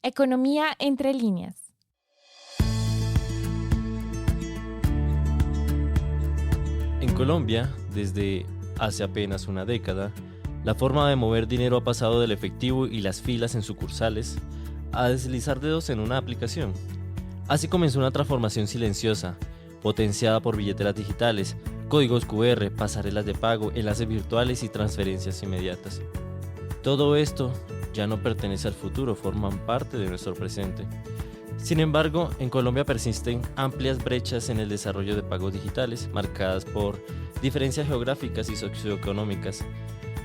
Economía entre líneas. En Colombia, desde hace apenas una década, la forma de mover dinero ha pasado del efectivo y las filas en sucursales a deslizar dedos en una aplicación. Así comenzó una transformación silenciosa, potenciada por billeteras digitales, códigos QR, pasarelas de pago, enlaces virtuales y transferencias inmediatas. Todo esto ya no pertenece al futuro, forman parte de nuestro presente. Sin embargo, en Colombia persisten amplias brechas en el desarrollo de pagos digitales, marcadas por diferencias geográficas y socioeconómicas.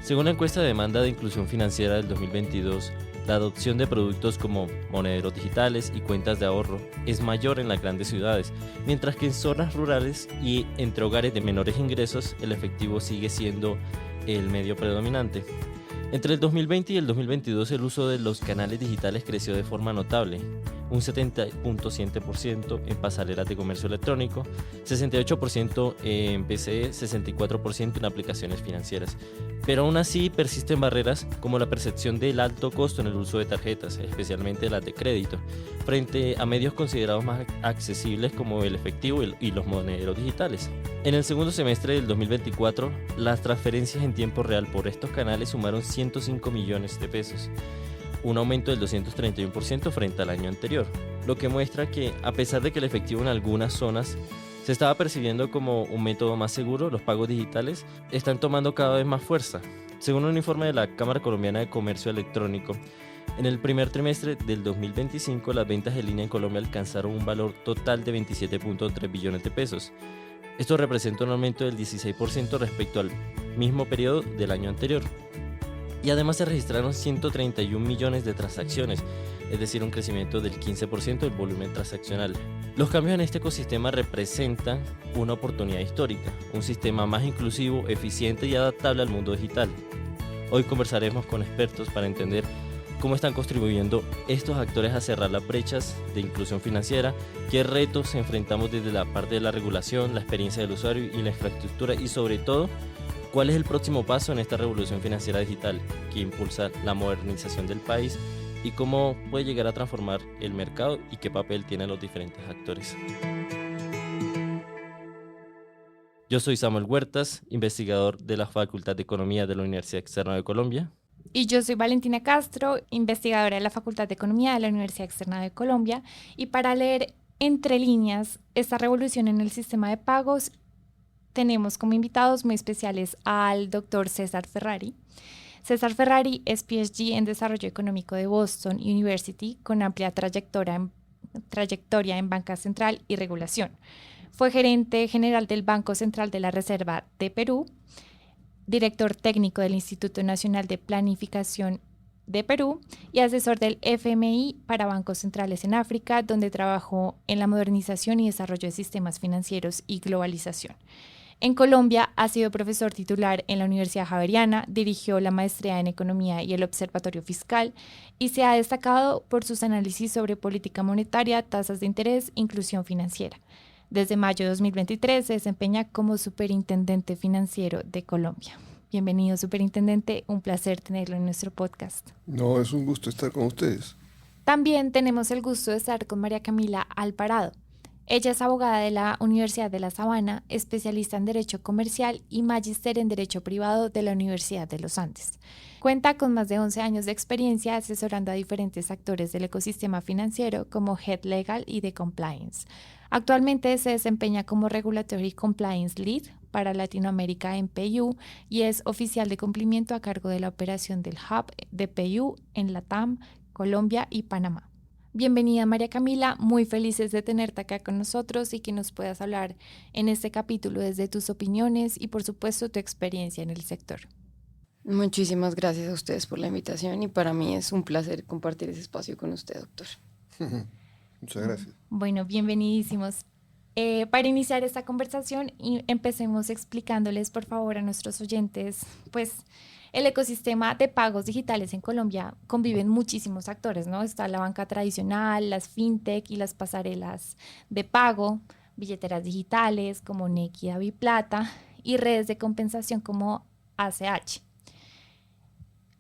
Según la encuesta de demanda de inclusión financiera del 2022, la adopción de productos como monederos digitales y cuentas de ahorro es mayor en las grandes ciudades, mientras que en zonas rurales y entre hogares de menores ingresos, el efectivo sigue siendo el medio predominante. Entre el 2020 y el 2022 el uso de los canales digitales creció de forma notable, un 70.7% en pasarelas de comercio electrónico, 68% en PCE, 64% en aplicaciones financieras. Pero aún así persisten barreras como la percepción del alto costo en el uso de tarjetas, especialmente las de crédito, frente a medios considerados más accesibles como el efectivo y los monederos digitales. En el segundo semestre del 2024, las transferencias en tiempo real por estos canales sumaron 105 millones de pesos, un aumento del 231% frente al año anterior, lo que muestra que, a pesar de que el efectivo en algunas zonas se estaba percibiendo como un método más seguro, los pagos digitales están tomando cada vez más fuerza. Según un informe de la Cámara Colombiana de Comercio Electrónico, en el primer trimestre del 2025 las ventas en línea en Colombia alcanzaron un valor total de 27.3 billones de pesos. Esto representa un aumento del 16% respecto al mismo periodo del año anterior. Y además se registraron 131 millones de transacciones, es decir, un crecimiento del 15% del volumen transaccional. Los cambios en este ecosistema representan una oportunidad histórica, un sistema más inclusivo, eficiente y adaptable al mundo digital. Hoy conversaremos con expertos para entender cómo están contribuyendo estos actores a cerrar las brechas de inclusión financiera, qué retos enfrentamos desde la parte de la regulación, la experiencia del usuario y la infraestructura y sobre todo, cuál es el próximo paso en esta revolución financiera digital que impulsa la modernización del país y cómo puede llegar a transformar el mercado y qué papel tienen los diferentes actores. Yo soy Samuel Huertas, investigador de la Facultad de Economía de la Universidad Externa de Colombia. Y yo soy Valentina Castro, investigadora de la Facultad de Economía de la Universidad Externa de Colombia. Y para leer entre líneas esta revolución en el sistema de pagos, tenemos como invitados muy especiales al doctor César Ferrari. César Ferrari es PhD en Desarrollo Económico de Boston University con amplia trayectoria en banca central y regulación. Fue gerente general del Banco Central de la Reserva de Perú, director técnico del Instituto Nacional de Planificación de Perú y asesor del FMI para bancos centrales en África, donde trabajó en la modernización y desarrollo de sistemas financieros y globalización. En Colombia ha sido profesor titular en la Universidad Javeriana, dirigió la maestría en Economía y el Observatorio Fiscal y se ha destacado por sus análisis sobre política monetaria, tasas de interés e inclusión financiera. Desde mayo de 2023 se desempeña como superintendente financiero de Colombia. Bienvenido, superintendente. Un placer tenerlo en nuestro podcast. No, es un gusto estar con ustedes. También tenemos el gusto de estar con María Camila Alvarado. Ella es abogada de la Universidad de La Sabana, especialista en Derecho Comercial y magíster en Derecho Privado de la Universidad de los Andes. Cuenta con más de 11 años de experiencia asesorando a diferentes actores del ecosistema financiero como Head Legal y de Compliance. Actualmente se desempeña como Regulatory Compliance Lead para Latinoamérica en PayU y es oficial de cumplimiento a cargo de la operación del Hub de PayU en LATAM, Colombia y Panamá. Bienvenida María Camila, muy felices de tenerte acá con nosotros y que nos puedas hablar en este capítulo desde tus opiniones y por supuesto tu experiencia en el sector. Muchísimas gracias a ustedes por la invitación y para mí es un placer compartir ese espacio con usted, doctor. Muchas gracias. Bueno, bienvenidísimos. Para iniciar esta conversación, empecemos explicándoles por favor a nuestros oyentes, pues el ecosistema de pagos digitales en Colombia conviven muchísimos actores, ¿no? Está la banca tradicional, las fintech y las pasarelas de pago, billeteras digitales como Nequi, DaviPlata y redes de compensación como ACH.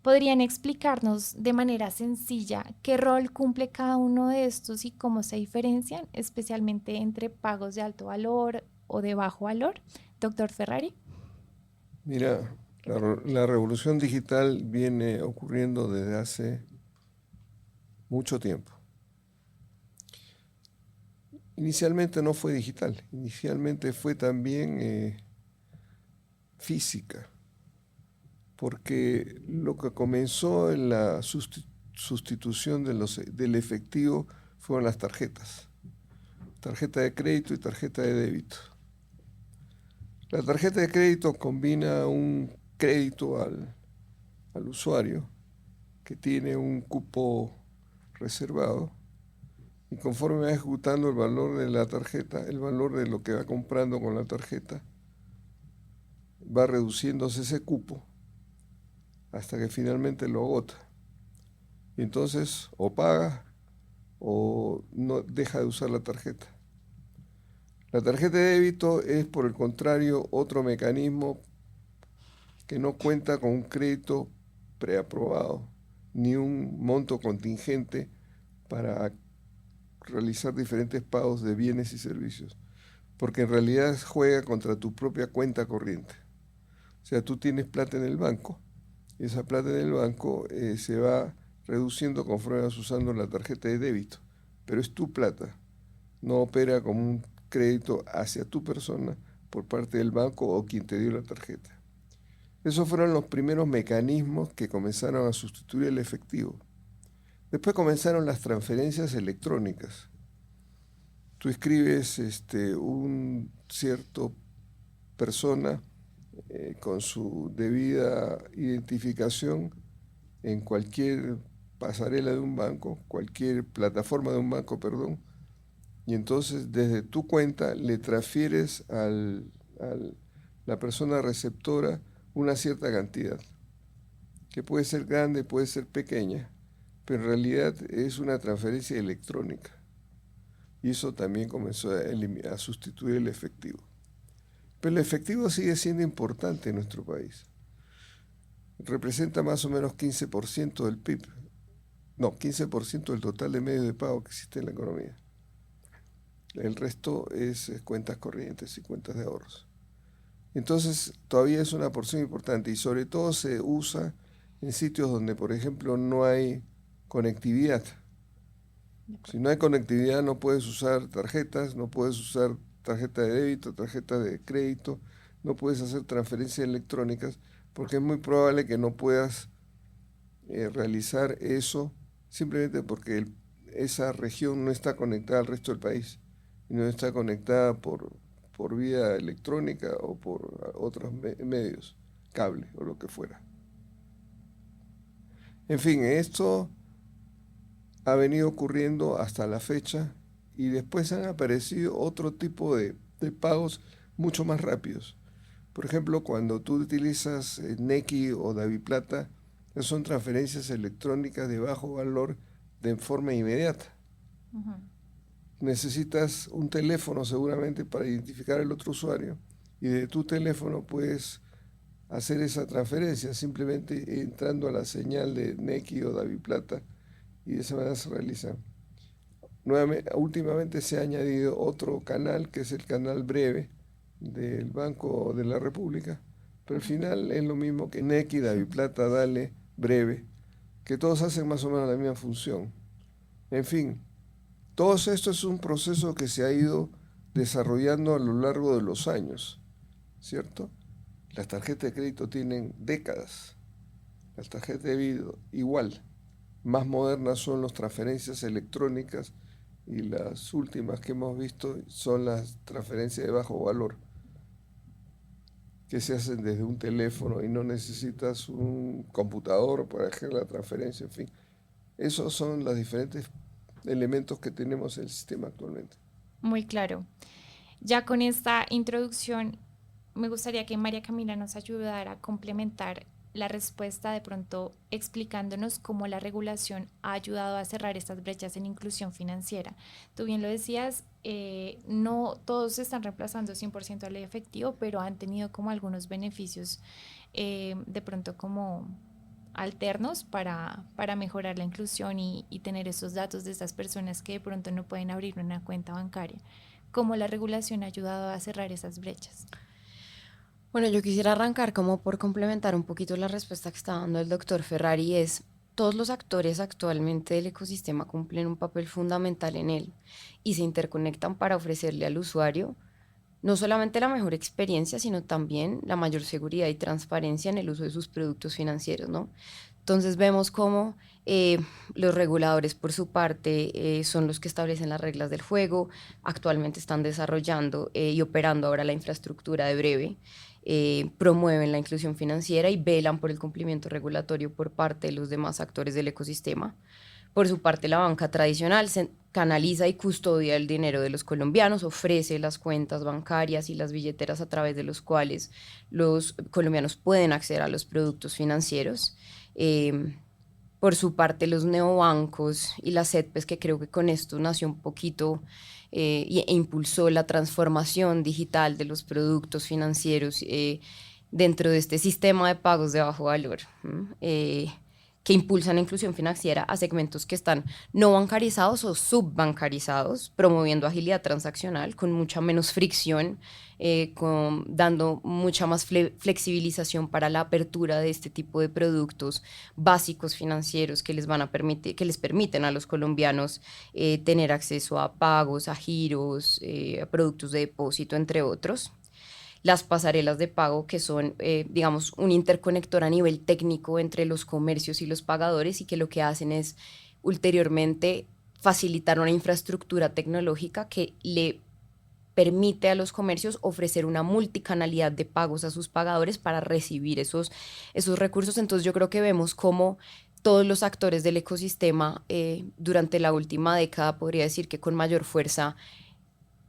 ¿Podrían explicarnos de manera sencilla qué rol cumple cada uno de estos y cómo se diferencian, especialmente entre pagos de alto valor o de bajo valor? Doctor Ferrari. Mira, la revolución digital viene ocurriendo desde hace mucho tiempo. Inicialmente no fue digital, inicialmente fue también física, porque lo que comenzó en la sustitución del efectivo fueron las tarjetas, tarjeta de crédito y tarjeta de débito. La tarjeta de crédito combina un crédito al usuario que tiene un cupo reservado, y conforme va ejecutando el valor de la tarjeta, el valor de lo que va comprando con la tarjeta, va reduciéndose ese cupo hasta que finalmente lo agota. Y entonces o paga o no deja de usar la tarjeta. La tarjeta de débito es, por el contrario, otro mecanismo que no cuenta con un crédito preaprobado ni un monto contingente para realizar diferentes pagos de bienes y servicios, porque en realidad juega contra tu propia cuenta corriente. O sea, tú tienes plata en el banco y esa plata en el banco se va reduciendo conforme vas usando la tarjeta de débito, pero es tu plata, no opera como un crédito hacia tu persona por parte del banco o quien te dio la tarjeta. Esos fueron los primeros mecanismos que comenzaron a sustituir el efectivo. Después comenzaron las transferencias electrónicas. Tú escribes un cierto persona con su debida identificación en cualquier pasarela de un banco, cualquier plataforma de un banco, perdón, y entonces desde tu cuenta le transfieres a la persona receptora una cierta cantidad, que puede ser grande, puede ser pequeña, pero en realidad es una transferencia electrónica. Y eso también comenzó a sustituir el efectivo. Pero el efectivo sigue siendo importante en nuestro país. Representa más o menos 15% del PIB. No, 15% del total de medios de pago que existe en la economía. El resto es cuentas corrientes y cuentas de ahorros. Entonces, todavía es una porción importante y sobre todo se usa en sitios donde, por ejemplo, no hay conectividad. Si no hay conectividad, no puedes usar tarjetas, no puedes usar tarjeta de débito, tarjeta de crédito, no puedes hacer transferencias electrónicas, porque es muy probable que no puedas realizar eso simplemente porque esa región no está conectada al resto del país y no está conectada por vía electrónica o por otros medios, cable o lo que fuera. En fin, esto ha venido ocurriendo hasta la fecha y después han aparecido otro tipo de pagos mucho más rápidos. Por ejemplo, cuando tú utilizas Nequi o DaviPlata, son transferencias electrónicas de bajo valor de forma inmediata. Uh-huh. Necesitas un teléfono seguramente para identificar al otro usuario y de tu teléfono puedes hacer esa transferencia simplemente entrando a la señal de Nequi o DaviPlata y de esa manera se realiza. Últimamente se ha añadido otro canal que es el canal breve del Banco de la República, pero al final es lo mismo que Nequi, DaviPlata, Dale, Breve, que todos hacen más o menos la misma función. En fin, todo esto es un proceso que se ha ido desarrollando a lo largo de los años, ¿cierto? Las tarjetas de crédito tienen décadas, las tarjetas de débito igual. Más modernas son las transferencias electrónicas y las últimas que hemos visto son las transferencias de bajo valor, que se hacen desde un teléfono y no necesitas un computador para hacer la transferencia, en fin. Esos son los diferentes elementos que tenemos en el sistema actualmente. Muy claro. Ya con esta introducción, me gustaría que María Camila nos ayudara a complementar la respuesta, de pronto explicándonos cómo la regulación ha ayudado a cerrar estas brechas en inclusión financiera. Tú bien lo decías, no todos se están reemplazando 100% al efectivo, pero han tenido como algunos beneficios, de pronto como alternos para mejorar la inclusión y tener esos datos de estas personas que de pronto no pueden abrir una cuenta bancaria. ¿Cómo la regulación ha ayudado a cerrar esas brechas? Bueno, yo quisiera arrancar como por complementar un poquito la respuesta que está dando el doctor Ferrari. Todos los actores actualmente del ecosistema cumplen un papel fundamental en él y se interconectan para ofrecerle al usuario no solamente la mejor experiencia, sino también la mayor seguridad y transparencia en el uso de sus productos financieros, ¿no? Entonces vemos cómo los reguladores, por su parte, son los que establecen las reglas del juego. Actualmente están desarrollando y operando ahora la infraestructura de Breve, promueven la inclusión financiera y velan por el cumplimiento regulatorio por parte de los demás actores del ecosistema. Por su parte, la banca tradicional se canaliza y custodia el dinero de los colombianos, ofrece las cuentas bancarias y las billeteras a través de los cuales los colombianos pueden acceder a los productos financieros. Por su parte, los neobancos y las CETPES, que creo que con esto nació un poquito e impulsó la transformación digital de los productos financieros dentro de este sistema de pagos de bajo valor, que impulsan la inclusión financiera a segmentos que están no bancarizados o subbancarizados, promoviendo agilidad transaccional con mucha menos fricción, dando mucha más flexibilización para la apertura de este tipo de productos básicos financieros que les permiten a los colombianos tener acceso a pagos, a giros, a productos de depósito, entre otros. Las pasarelas de pago, que son, digamos, un interconector a nivel técnico entre los comercios y los pagadores, y que lo que hacen es ulteriormente facilitar una infraestructura tecnológica que le permite a los comercios ofrecer una multicanalidad de pagos a sus pagadores para recibir esos recursos. Entonces yo creo que vemos cómo todos los actores del ecosistema durante la última década, podría decir que con mayor fuerza,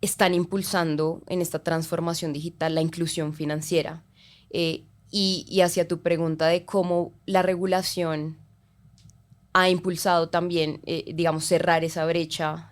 están impulsando en esta transformación digital la inclusión financiera. Y hacia tu pregunta de cómo la regulación ha impulsado también, digamos, cerrar esa brecha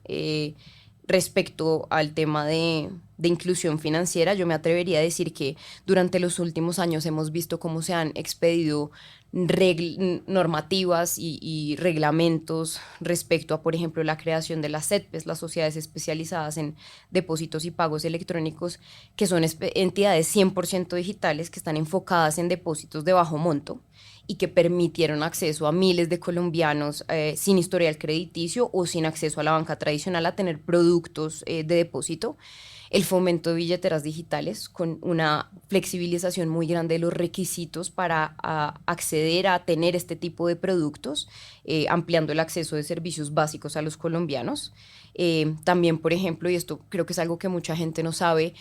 respecto al tema de inclusión financiera, yo me atrevería a decir que durante los últimos años hemos visto cómo se han expedido normativas y reglamentos respecto a, por ejemplo, la creación de las CETPES, las sociedades especializadas en depósitos y pagos electrónicos, que son entidades 100% digitales que están enfocadas en depósitos de bajo monto y que permitieron acceso a miles de colombianos sin historial crediticio o sin acceso a la banca tradicional a tener productos de depósito. El fomento de billeteras digitales con una flexibilización muy grande de los requisitos para acceder a tener este tipo de productos, ampliando el acceso de servicios básicos a los colombianos. También, por ejemplo, y esto creo que es algo que mucha gente no sabe,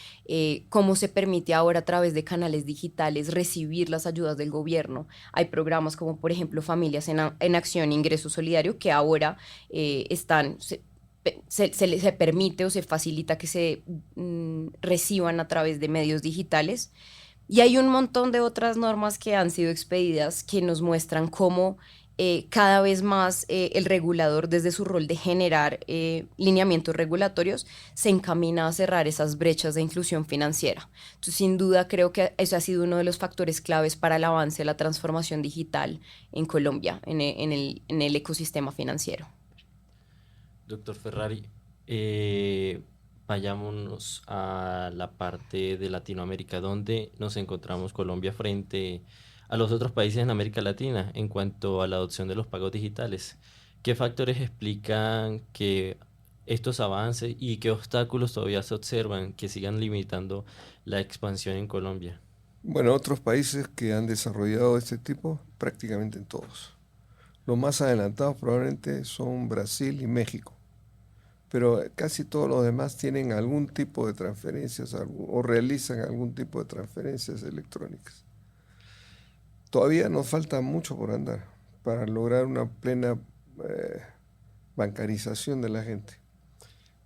cómo se permite ahora a través de canales digitales recibir las ayudas del gobierno. Hay programas como, por ejemplo, Familias en Acción, Ingreso Solidario, que ahora se permite o se facilita que se reciban a través de medios digitales. Y hay un montón de otras normas que han sido expedidas que nos muestran cómo cada vez más el regulador, desde su rol de generar lineamientos regulatorios, se encamina a cerrar esas brechas de inclusión financiera. Entonces, sin duda, creo que eso ha sido uno de los factores claves para el avance de la transformación digital en Colombia, en el ecosistema financiero. Doctor Ferrari, vayámonos a la parte de Latinoamérica, donde nos encontramos Colombia frente a los otros países en América Latina en cuanto a la adopción de los pagos digitales. ¿Qué factores explican que estos avances y qué obstáculos todavía se observan que sigan limitando la expansión en Colombia? Bueno, otros países que han desarrollado este tipo, prácticamente en todos. Los más adelantados probablemente son Brasil y México, pero casi todos los demás tienen algún tipo de transferencias o realizan algún tipo de transferencias electrónicas. Todavía nos falta mucho por andar para lograr una plena bancarización de la gente.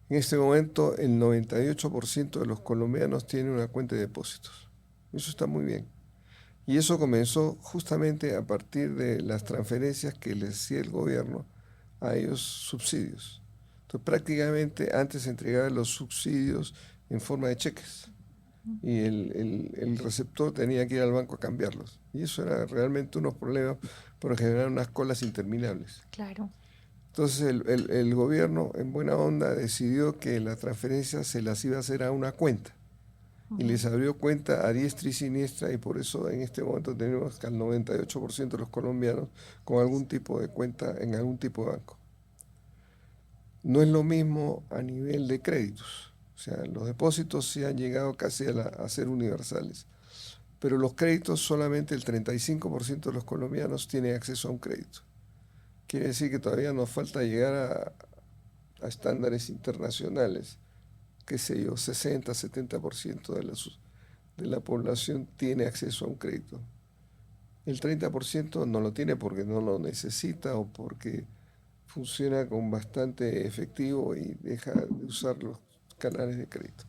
En este momento el 98% de los colombianos tienen una cuenta de depósitos. Eso está muy bien. Y eso comenzó justamente a partir de las transferencias que les hacía el gobierno a ellos subsidios. Entonces prácticamente antes se entregaban los subsidios en forma de cheques. y el receptor tenía que ir al banco a cambiarlos. Y eso era realmente unos problemas por generar unas colas interminables. Claro. Entonces el gobierno, en buena onda, decidió que la transferencia se las iba a hacer a una cuenta. Y les abrió cuenta a diestra y siniestra, y por eso en este momento tenemos que al 98% de los colombianos con algún tipo de cuenta en algún tipo de banco. No es lo mismo a nivel de créditos. O sea, los depósitos sí han llegado casi a ser universales, pero los créditos solamente el 35% de los colombianos tienen acceso a un crédito. Quiere decir que todavía nos falta llegar a estándares internacionales. Qué sé yo, 60-70% de la población tiene acceso a un crédito. El 30% no lo tiene porque no lo necesita o porque funciona con bastante efectivo y deja de usar los canales de crédito.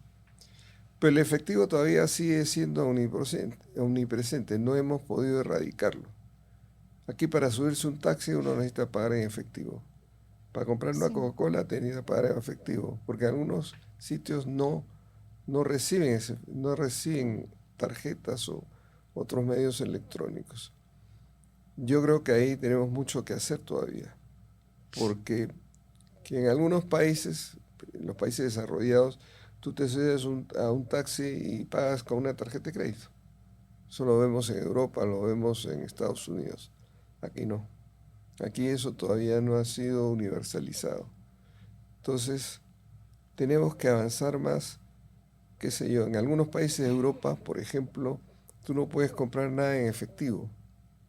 Pero el efectivo todavía sigue siendo omnipresente, no hemos podido erradicarlo. Aquí para subirse un taxi uno necesita pagar en efectivo. Para comprar una Coca-Cola tenía que pagar en efectivo, porque algunos sitios no reciben tarjetas o otros medios electrónicos. Yo creo que ahí tenemos mucho que hacer todavía, porque que en algunos países, en los países desarrollados, tú te subes a un taxi y pagas con una tarjeta de crédito. Eso lo vemos en Europa, lo vemos en Estados Unidos. Aquí no. Aquí eso todavía no ha sido universalizado. Entonces, tenemos que avanzar más, qué sé yo, en algunos países de Europa, por ejemplo, tú no puedes comprar nada en efectivo.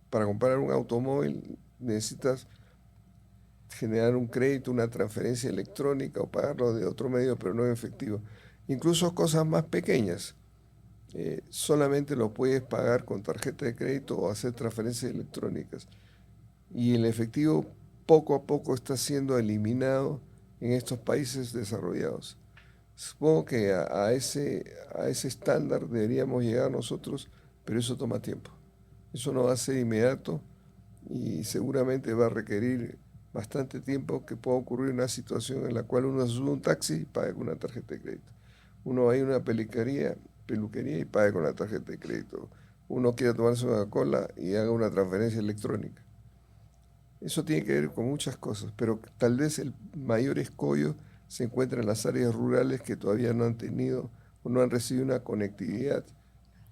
Para comprar un automóvil necesitas generar un crédito, una transferencia electrónica o pagarlo de otro medio, pero no en efectivo. Incluso cosas más pequeñas, solamente lo puedes pagar con tarjeta de crédito o hacer transferencias electrónicas. Y el efectivo poco a poco está siendo eliminado en estos países desarrollados. Supongo que a ese estándar deberíamos llegar nosotros, pero eso toma tiempo. Eso no va a ser inmediato y seguramente va a requerir bastante tiempo que pueda ocurrir una situación en la cual uno sube un taxi y paga con una tarjeta de crédito. Uno va a ir a una peluquería y paga con la tarjeta de crédito. Uno quiere tomarse una Coca-Cola y haga una transferencia electrónica. Eso tiene que ver con muchas cosas, pero tal vez el mayor escollo se encuentra en las áreas rurales que todavía no han tenido o no han recibido una conectividad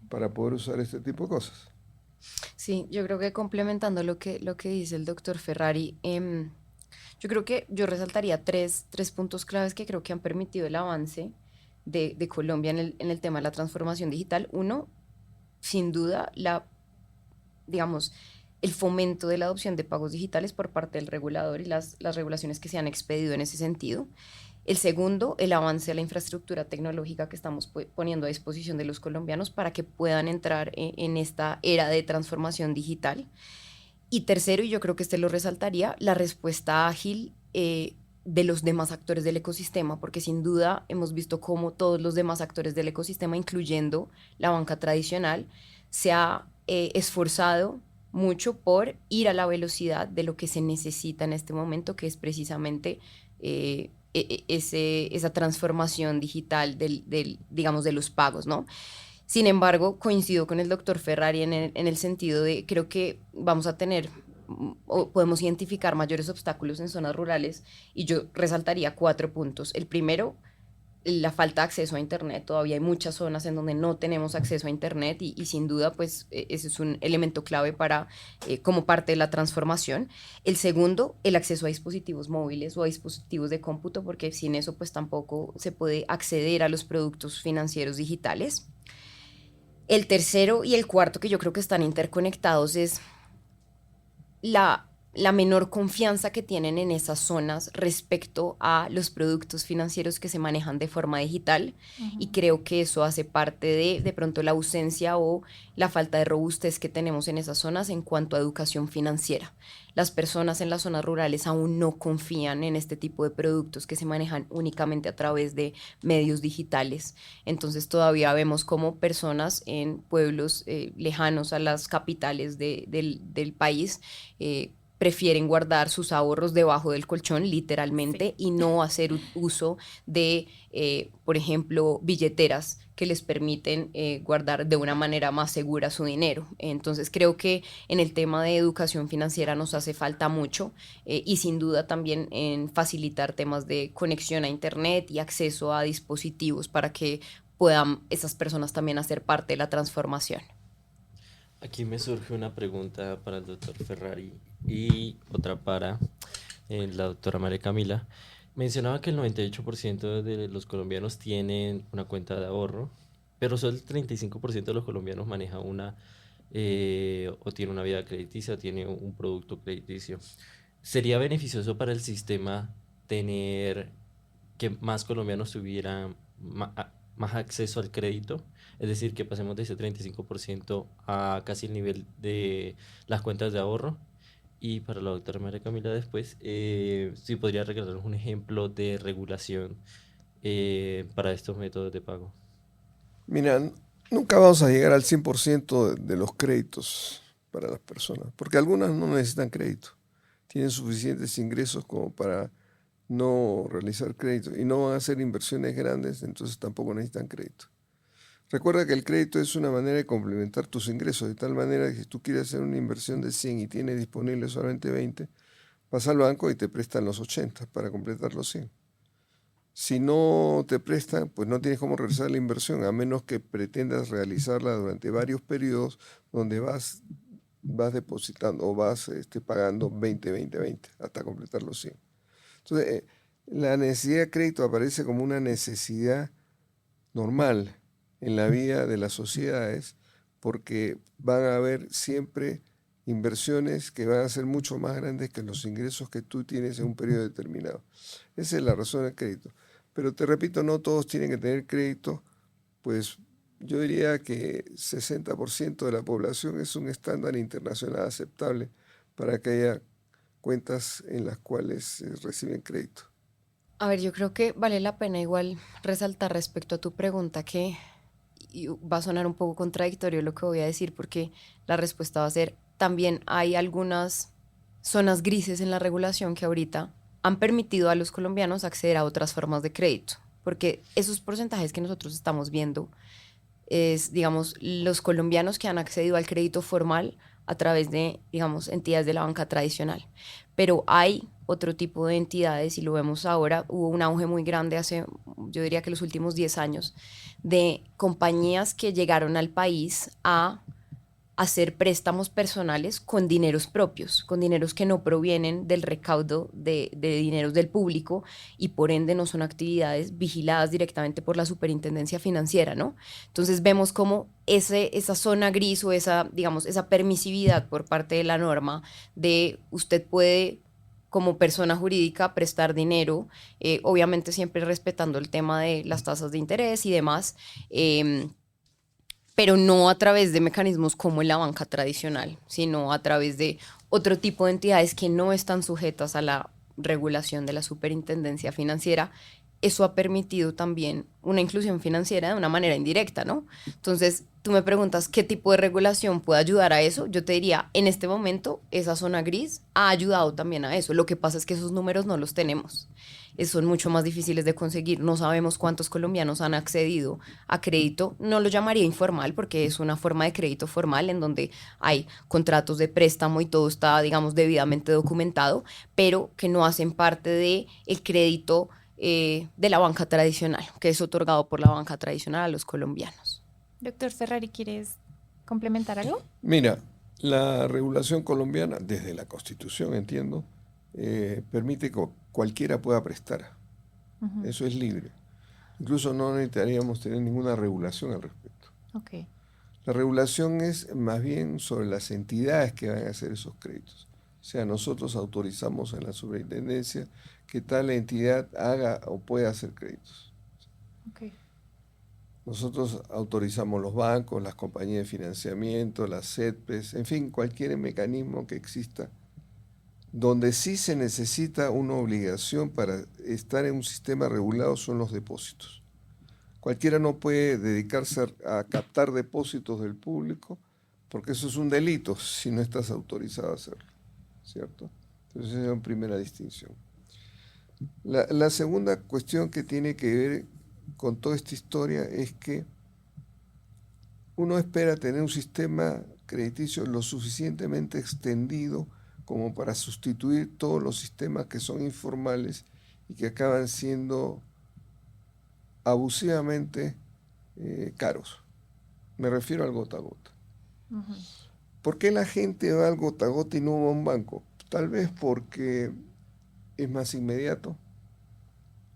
para poder usar este tipo de cosas. Sí, yo creo que complementando lo que dice el doctor Ferrari, yo creo que yo resaltaría tres puntos claves que creo que han permitido el avance de Colombia en el tema de la transformación digital. Uno, sin duda, digamos, el fomento de la adopción de pagos digitales por parte del regulador y las regulaciones que se han expedido en ese sentido. El segundo, el avance de la infraestructura tecnológica que estamos poniendo a disposición de los colombianos para que puedan entrar en esta era de transformación digital. Y tercero, y yo creo que este lo resaltaría, la respuesta ágil de los demás actores del ecosistema, porque sin duda hemos visto cómo todos los demás actores del ecosistema, incluyendo la banca tradicional, se ha esforzado mucho por ir a la velocidad de lo que se necesita en este momento, que es precisamente esa transformación digital digamos, de los pagos, ¿no? Sin embargo, coincido con el doctor Ferrari en el sentido de creo que vamos a tener o podemos identificar mayores obstáculos en zonas rurales y yo resaltaría 4 puntos. El primero, la falta de acceso a Internet. Todavía hay muchas zonas en donde no tenemos acceso a Internet y sin duda pues ese es un elemento clave para como parte de la transformación. El segundo, el acceso a dispositivos móviles o a dispositivos de cómputo, porque sin eso pues tampoco se puede acceder a los productos financieros digitales. El tercero y el cuarto, que yo creo que están interconectados, es la menor confianza que tienen en esas zonas respecto a los productos financieros que se manejan de forma digital. Y creo que eso hace parte de pronto la ausencia o la falta de robustez que tenemos en esas zonas en cuanto a educación financiera. Las personas en las zonas rurales aún no confían en este tipo de productos que se manejan únicamente a través de medios digitales. Entonces todavía vemos como personas en pueblos lejanos a las capitales del país prefieren guardar sus ahorros debajo del colchón, literalmente, Sí. y no hacer uso de, por ejemplo, billeteras que les permiten guardar de una manera más segura su dinero. Entonces creo que en el tema de educación financiera nos hace falta mucho y sin duda también en facilitar temas de conexión a Internet y acceso a dispositivos para que puedan esas personas también hacer parte de la transformación. Aquí me surge una pregunta para el doctor Ferrari y otra para la doctora María Camila. Mencionaba que el 98% de los colombianos tienen una cuenta de ahorro, pero solo el 35% de los colombianos maneja una o tiene una vida crediticia o tiene un producto crediticio. ¿Sería beneficioso para el sistema tener que más colombianos tuvieran más acceso al crédito? Es decir, que pasemos de ese 35% a casi el nivel de las cuentas de ahorro. Y para la doctora María Camila después, si podría regalarnos un ejemplo de regulación para estos métodos de pago. Mira, nunca vamos a llegar al 100% de los créditos para las personas, porque algunas no necesitan crédito, tienen suficientes ingresos como para no realizar crédito y no van a hacer inversiones grandes, entonces tampoco necesitan crédito. Recuerda que el crédito es una manera de complementar tus ingresos, de tal manera que si tú quieres hacer una inversión de 100 y tienes disponible solamente 20, vas al banco y te prestan los 80 para completar los 100. Si no te prestan, pues no tienes cómo regresar la inversión, a menos que pretendas realizarla durante varios periodos donde vas depositando o vas pagando 20, 20, 20 hasta completar los 100. Entonces, la necesidad de crédito aparece como una necesidad normal en la vida de las sociedades porque van a haber siempre inversiones que van a ser mucho más grandes que los ingresos que tú tienes en un periodo determinado. Esa es la razón del crédito. Pero te repito, no todos tienen que tener crédito, pues yo diría que 60% de la población es un estándar internacional aceptable para que haya cuentas en las cuales reciben crédito. A ver, yo creo que vale la pena igual resaltar respecto a tu pregunta que y va a sonar un poco contradictorio lo que voy a decir porque la respuesta va a ser también hay algunas zonas grises en la regulación que ahorita han permitido a los colombianos acceder a otras formas de crédito, porque esos porcentajes que nosotros estamos viendo es, digamos, los colombianos que han accedido al crédito formal a través de, digamos, entidades de la banca tradicional. Pero hay otro tipo de entidades, y lo vemos ahora, hubo un auge muy grande hace, yo diría que los últimos 10 años, de compañías que llegaron al país a hacer préstamos personales con dineros propios, con dineros que no provienen del recaudo de dineros del público y por ende no son actividades vigiladas directamente por la Superintendencia Financiera, ¿no? Entonces vemos como esa zona gris o esa, digamos, esa permisividad por parte de la norma de usted puede como persona jurídica prestar dinero, obviamente siempre respetando el tema de las tasas de interés y demás, pero no a través de mecanismos como en la banca tradicional, sino a través de otro tipo de entidades que no están sujetas a la regulación de la Superintendencia Financiera. Eso ha permitido también una inclusión financiera de una manera indirecta, ¿no? Entonces, tú me preguntas qué tipo de regulación puede ayudar a eso. Yo te diría, en este momento, esa zona gris ha ayudado también a eso. Lo que pasa es que esos números no los tenemos. Son mucho más difíciles de conseguir. No sabemos cuántos colombianos han accedido a crédito. No lo llamaría informal porque es una forma de crédito formal en donde hay contratos de préstamo y todo está, digamos, debidamente documentado, pero que no hacen parte del crédito de la banca tradicional, que es otorgado por la banca tradicional a los colombianos. Doctor Ferrari, ¿quieres complementar algo? Mira, la regulación colombiana, desde la Constitución, entiendo, permite que cualquiera pueda prestar. Uh-huh. Eso es libre. Incluso no necesitaríamos tener ninguna regulación al respecto. Okay. La regulación es más bien sobre las entidades que van a hacer esos créditos. O sea, nosotros autorizamos en la superintendencia que tal entidad haga o pueda hacer créditos. Okay. Nosotros autorizamos los bancos, las compañías de financiamiento, las CETPES, en fin, cualquier mecanismo que exista. Donde sí se necesita una obligación para estar en un sistema regulado son los depósitos. Cualquiera no puede dedicarse a captar depósitos del público porque eso es un delito si no estás autorizado a hacerlo. ¿cierto? Entonces esa es una primera distinción. La segunda cuestión que tiene que ver con toda esta historia es que uno espera tener un sistema crediticio lo suficientemente extendido como para sustituir todos los sistemas que son informales y que acaban siendo abusivamente caros. Me refiero al gota a gota. Ujú. ¿Por qué la gente va al gota a gota y no va a un banco? Tal vez porque es más inmediato,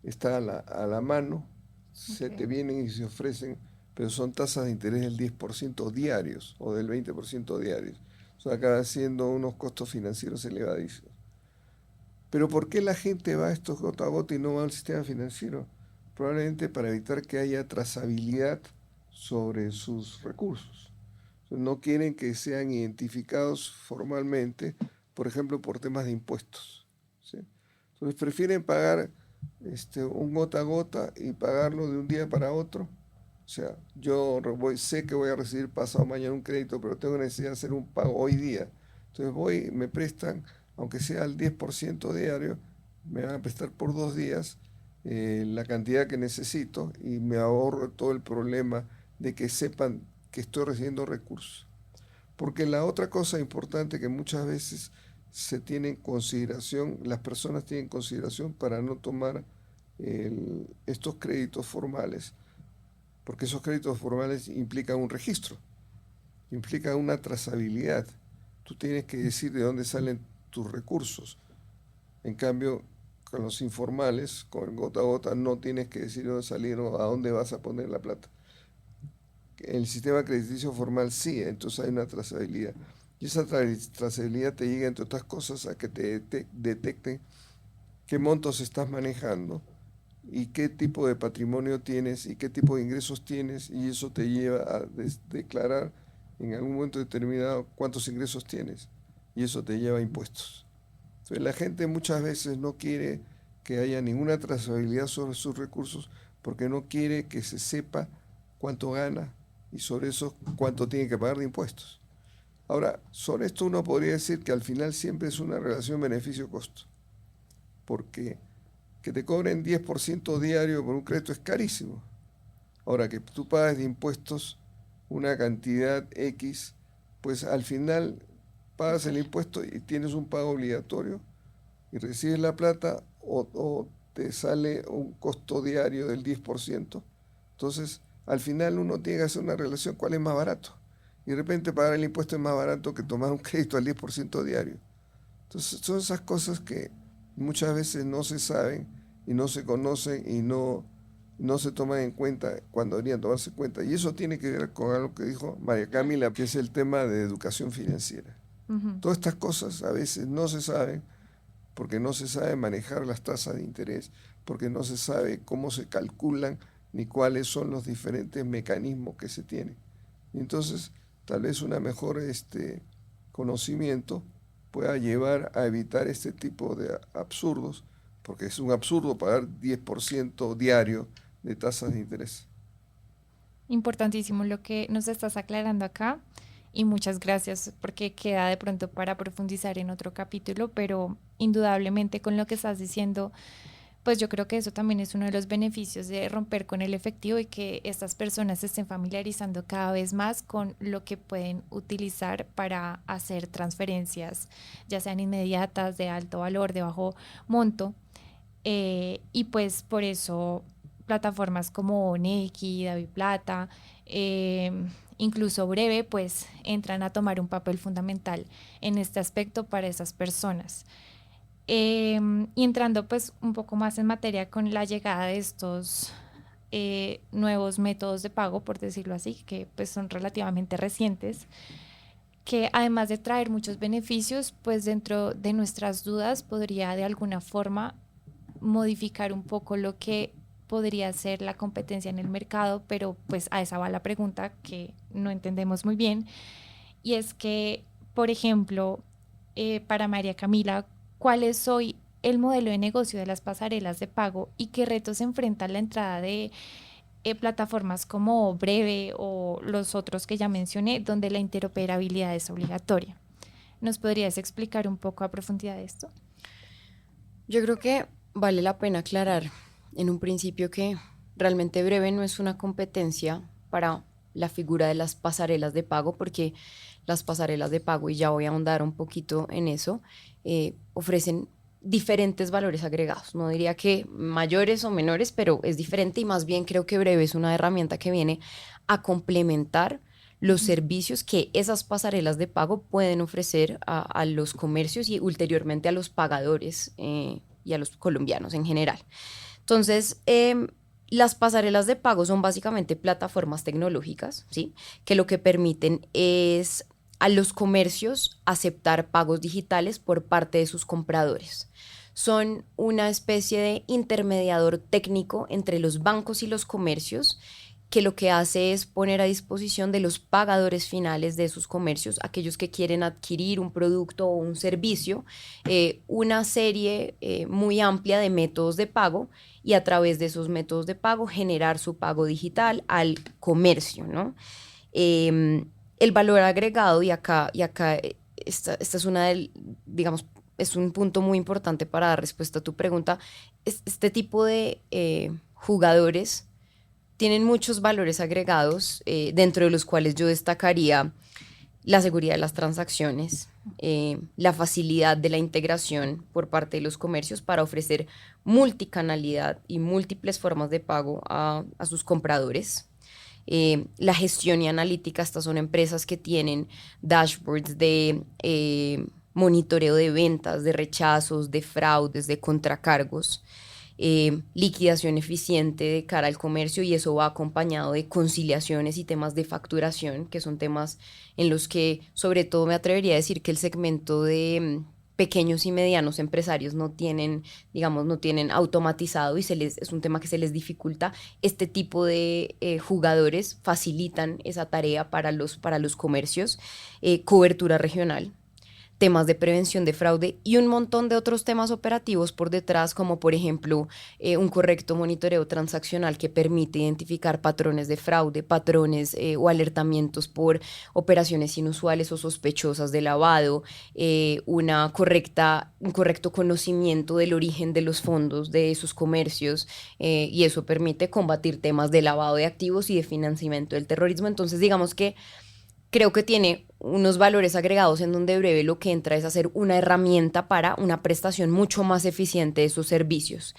está a la mano, se Ok. te vienen y se ofrecen, pero son tasas de interés del 10% diarios o del 20% diarios. Eso acaba siendo unos costos financieros elevadísimos. Pero ¿por qué la gente va a estos gota a gota y no va al sistema financiero? Probablemente para evitar que haya trazabilidad sobre sus recursos. No quieren que sean identificados formalmente, por ejemplo, por temas de impuestos, ¿sí? Entonces prefieren pagar un gota a gota y pagarlo de un día para otro. O sea, sé que voy a recibir pasado mañana un crédito, pero tengo necesidad de hacer un pago hoy día. Entonces me prestan, aunque sea al 10% diario, me van a prestar por 2 días la cantidad que necesito y me ahorro todo el problema de que sepan que estoy recibiendo recursos. Porque la otra cosa importante que muchas veces se tiene en consideración, las personas tienen en consideración para no tomar estos créditos formales, porque esos créditos formales implican un registro, implican una trazabilidad. Tú tienes que decir de dónde salen tus recursos. En cambio, con los informales, con el gota a gota, no tienes que decir dónde salieron, a dónde vas a poner la plata. El sistema crediticio formal sí, entonces hay una trazabilidad. Y esa trazabilidad te llega, entre otras cosas, a que te detecten qué montos estás manejando y qué tipo de patrimonio tienes y qué tipo de ingresos tienes, y eso te lleva a declarar en algún momento determinado cuántos ingresos tienes, y eso te lleva a impuestos. Entonces la gente muchas veces no quiere que haya ninguna trazabilidad sobre sus recursos porque no quiere que se sepa cuánto gana y sobre eso cuánto tiene que pagar de impuestos. Ahora, sobre esto uno podría decir que al final siempre es una relación beneficio-costo, porque que te cobren 10% diario por un crédito es carísimo. Ahora, que tú pagas de impuestos una cantidad X, pues al final pagas el impuesto y tienes un pago obligatorio y recibes la plata o te sale un costo diario del 10%. Entonces, al final uno tiene que hacer una relación, ¿cuál es más barato? Y de repente pagar el impuesto es más barato que tomar un crédito al 10% diario. Entonces, son esas cosas que muchas veces no se saben y no se conocen y no se toman en cuenta cuando deberían tomarse en cuenta. Y eso tiene que ver con algo que dijo María Camila, que es el tema de educación financiera. Ujú. Todas estas cosas a veces no se saben porque no se sabe manejar las tasas de interés, porque no se sabe cómo se calculan ni cuáles son los diferentes mecanismos que se tienen. Y entonces, tal vez una mejor conocimiento pueda llevar a evitar este tipo de absurdos, porque es un absurdo pagar 10% diario de tasas de interés. Importantísimo lo que nos estás aclarando acá y muchas gracias porque queda de pronto para profundizar en otro capítulo, pero indudablemente con lo que estás diciendo, pues yo creo que eso también es uno de los beneficios de romper con el efectivo y que estas personas se estén familiarizando cada vez más con lo que pueden utilizar para hacer transferencias, ya sean inmediatas, de alto valor, de bajo monto. Y pues por eso plataformas como Nequi, DaviPlata, incluso Breve, pues entran a tomar un papel fundamental en este aspecto para esas personas. Y entrando pues un poco más en materia con la llegada de estos nuevos métodos de pago, por decirlo así, que pues son relativamente recientes, que además de traer muchos beneficios, pues dentro de nuestras dudas podría de alguna forma modificar un poco lo que podría ser la competencia en el mercado, pero pues a esa va la pregunta que no entendemos muy bien, y es que, por ejemplo, para María Camila, ¿cuál es hoy el modelo de negocio de las pasarelas de pago y qué retos enfrenta la entrada de plataformas como Breve o los otros que ya mencioné, donde la interoperabilidad es obligatoria? ¿Nos podrías explicar un poco a profundidad esto? Yo creo que vale la pena aclarar en un principio que realmente Breve no es una competencia para la figura de las pasarelas de pago, porque las pasarelas de pago, y ya voy a ahondar un poquito en eso, ofrecen diferentes valores agregados. No diría que mayores o menores, pero es diferente, y más bien creo que Breve es una herramienta que viene a complementar los servicios que esas pasarelas de pago pueden ofrecer a los comercios y ulteriormente a los pagadores y a los colombianos en general. Entonces, las pasarelas de pago son básicamente plataformas tecnológicas, ¿sí? Que lo que permiten es a los comercios aceptar pagos digitales por parte de sus compradores. Son una especie de intermediador técnico entre los bancos y los comercios, que lo que hace es poner a disposición de los pagadores finales de sus comercios, aquellos que quieren adquirir un producto o un servicio, una serie muy amplia de métodos de pago, y a través de esos métodos de pago generar su pago digital al comercio, ¿no? El valor agregado, y acá esta es una del, digamos, es un punto muy importante para dar respuesta a tu pregunta. Este tipo de jugadores tienen muchos valores agregados, dentro de los cuales yo destacaría la seguridad de las transacciones, la facilidad de la integración por parte de los comercios para ofrecer multicanalidad y múltiples formas de pago a sus compradores. La gestión y analítica, estas son empresas que tienen dashboards de monitoreo de ventas, de rechazos, de fraudes, de contracargos. Liquidación eficiente de cara al comercio, y eso va acompañado de conciliaciones y temas de facturación, que son temas en los que sobre todo me atrevería a decir que el segmento de pequeños y medianos empresarios no tienen, digamos, no tienen automatizado, y es un tema que se les dificulta. Este tipo de jugadores facilitan esa tarea para los comercios. Cobertura regional, temas de prevención de fraude y un montón de otros temas operativos por detrás, como por ejemplo un correcto monitoreo transaccional que permite identificar patrones de fraude, patrones o alertamientos por operaciones inusuales o sospechosas de lavado, un correcto conocimiento del origen de los fondos de esos comercios, y eso permite combatir temas de lavado de activos y de financiamiento del terrorismo. Entonces, digamos que creo que tiene unos valores agregados en donde Breve lo que entra es a ser una herramienta para una prestación mucho más eficiente de esos servicios.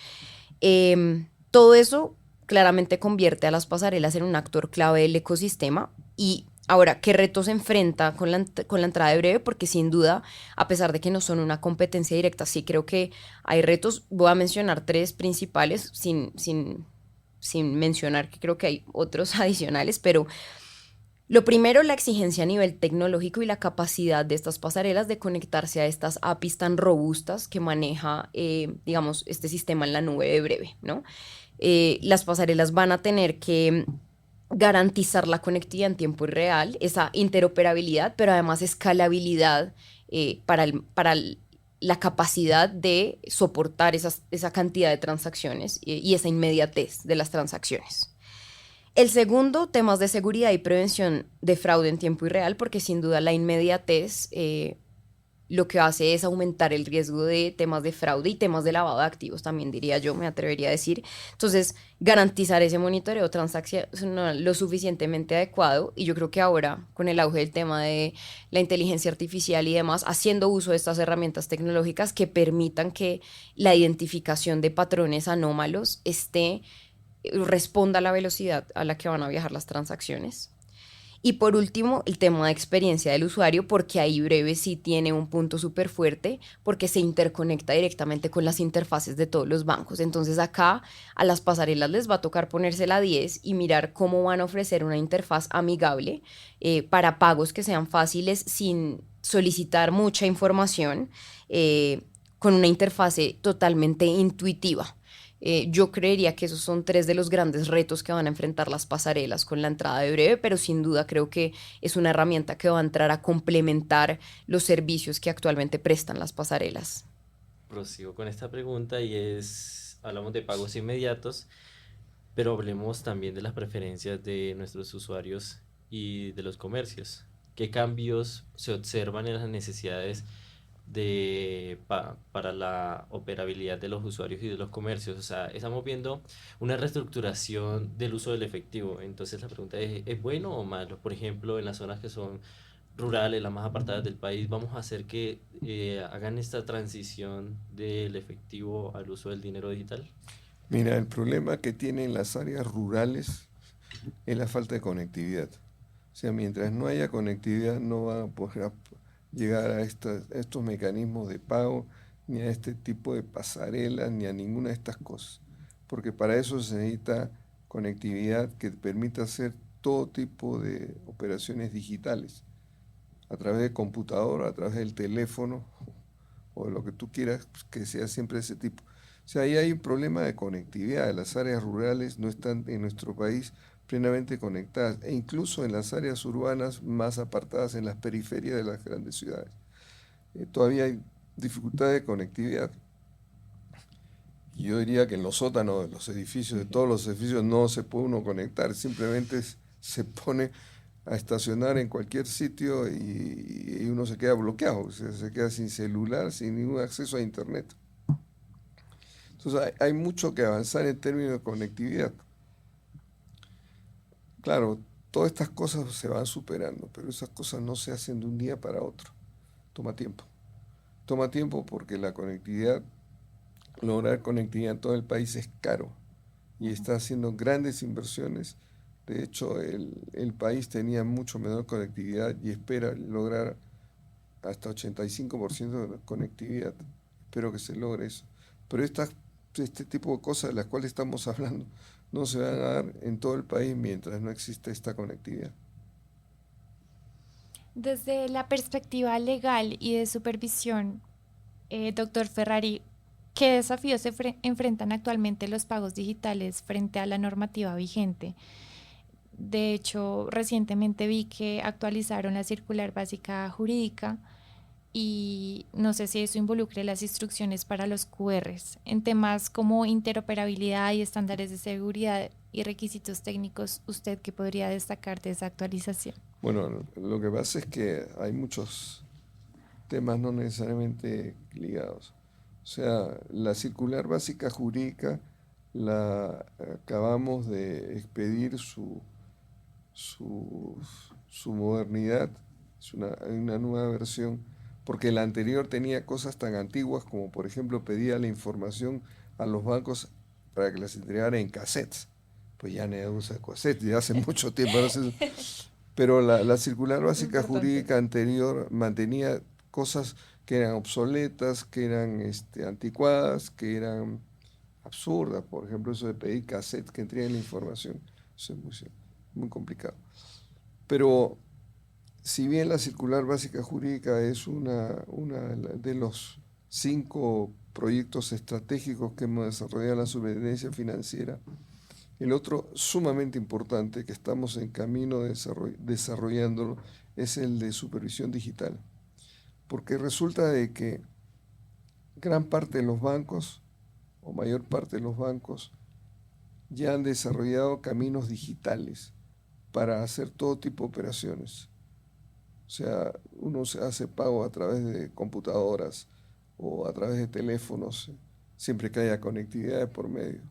Todo eso claramente convierte a las pasarelas en un actor clave del ecosistema. Y ahora, ¿qué retos se enfrenta con la entrada de Breve? Porque sin duda, a pesar de que no son una competencia directa, sí creo que hay retos. Voy a mencionar tres principales sin mencionar que creo que hay otros adicionales, pero lo primero, la exigencia a nivel tecnológico y la capacidad de estas pasarelas de conectarse a estas APIs tan robustas que maneja, digamos, este sistema en la nube de Breve, ¿no? Las pasarelas van a tener que garantizar la conectividad en tiempo real, esa interoperabilidad, pero además escalabilidad, para la capacidad de soportar esa cantidad de transacciones, y esa inmediatez de las transacciones. El segundo, temas de seguridad y prevención de fraude en tiempo real, porque sin duda la inmediatez lo que hace es aumentar el riesgo de temas de fraude y temas de lavado de activos, también diría yo, me atrevería a decir. Entonces, garantizar ese monitoreo transaccional lo suficientemente adecuado, y yo creo que ahora, con el auge del tema de la inteligencia artificial y demás, haciendo uso de estas herramientas tecnológicas que permitan que la identificación de patrones anómalos responda a la velocidad a la que van a viajar las transacciones. Y por último, el tema de experiencia del usuario, porque ahí Breve sí tiene un punto súper fuerte, porque se interconecta directamente con las interfaces de todos los bancos. Entonces acá a las pasarelas les va a tocar ponerse la 10 y mirar cómo van a ofrecer una interfaz amigable, para pagos que sean fáciles sin solicitar mucha información, con una interfase totalmente intuitiva. Yo creería que esos son tres de los grandes retos que van a enfrentar las pasarelas con la entrada de Breve, pero sin duda creo que es una herramienta que va a entrar a complementar los servicios que actualmente prestan las pasarelas. Prosigo con esta pregunta hablamos de pagos inmediatos, pero hablemos también de las preferencias de nuestros usuarios y de los comercios. ¿Qué cambios se observan en las necesidades para la operabilidad de los usuarios y de los comercios? O sea, estamos viendo una reestructuración del uso del efectivo. Entonces la pregunta ¿es bueno o malo? Por ejemplo, en las zonas que son rurales, las más apartadas del país, vamos a hacer que hagan esta transición del efectivo al uso del dinero digital. Mira, el problema que tienen las áreas rurales es la falta de conectividad. O sea, mientras no haya conectividad no van a poder llegar a estos mecanismos de pago, ni a este tipo de pasarelas, ni a ninguna de estas cosas. Porque para eso se necesita conectividad que permita hacer todo tipo de operaciones digitales, a través de computadora, a través del teléfono, o de lo que tú quieras, pues, que sea siempre ese tipo. O sea, ahí hay un problema de conectividad. Las áreas rurales no están en nuestro país plenamente conectadas, e incluso en las áreas urbanas más apartadas, en las periferias de las grandes ciudades. Todavía hay dificultad de conectividad. Yo diría que en los sótanos de los edificios, de todos los edificios, no se puede uno conectar, simplemente se pone a estacionar en cualquier sitio y uno se queda bloqueado, o sea, se queda sin celular, sin ningún acceso a internet. Entonces hay mucho que avanzar en términos de conectividad. Claro, todas estas cosas se van superando, pero esas cosas no se hacen de un día para otro. Toma tiempo. Toma tiempo porque la conectividad, lograr conectividad en todo el país es caro y está haciendo grandes inversiones. De hecho, el país tenía mucho menor conectividad y espera lograr hasta 85% de conectividad. Espero que se logre eso. Pero este tipo de cosas de las cuales estamos hablando no se van a dar en todo el país mientras no exista esta conectividad. Desde la perspectiva legal y de supervisión, doctor Ferrari, ¿qué desafíos enfrentan actualmente los pagos digitales frente a la normativa vigente? De hecho, recientemente vi que actualizaron la circular básica jurídica y no sé si eso involucre las instrucciones para los QRs. En temas como interoperabilidad y estándares de seguridad y requisitos técnicos, ¿usted qué podría destacar de esa actualización? Bueno, lo que pasa es que hay muchos temas no necesariamente ligados. O sea, la circular básica jurídica la acabamos de expedir su modernidad, es una nueva versión, porque la anterior tenía cosas tan antiguas como, por ejemplo, pedía la información a los bancos para que las entregara en cassettes. Pues ya nadie usa cassettes, ya hace mucho tiempo. Pero la circular básica jurídica anterior mantenía cosas que eran obsoletas, que eran anticuadas, que eran absurdas. Por ejemplo, eso de pedir cassettes que entreguen la información. Eso es muy complicado. Pero si bien la circular básica jurídica es una de los 5 proyectos estratégicos que hemos desarrollado en la Superintendencia Financiera, el otro sumamente importante que estamos en camino de desarrollándolo es el de supervisión digital. Porque resulta de que gran parte de los bancos, o mayor parte de los bancos, ya han desarrollado caminos digitales para hacer todo tipo de operaciones. O sea, uno se hace pago a través de computadoras o a través de teléfonos, siempre que haya conectividad de por medio.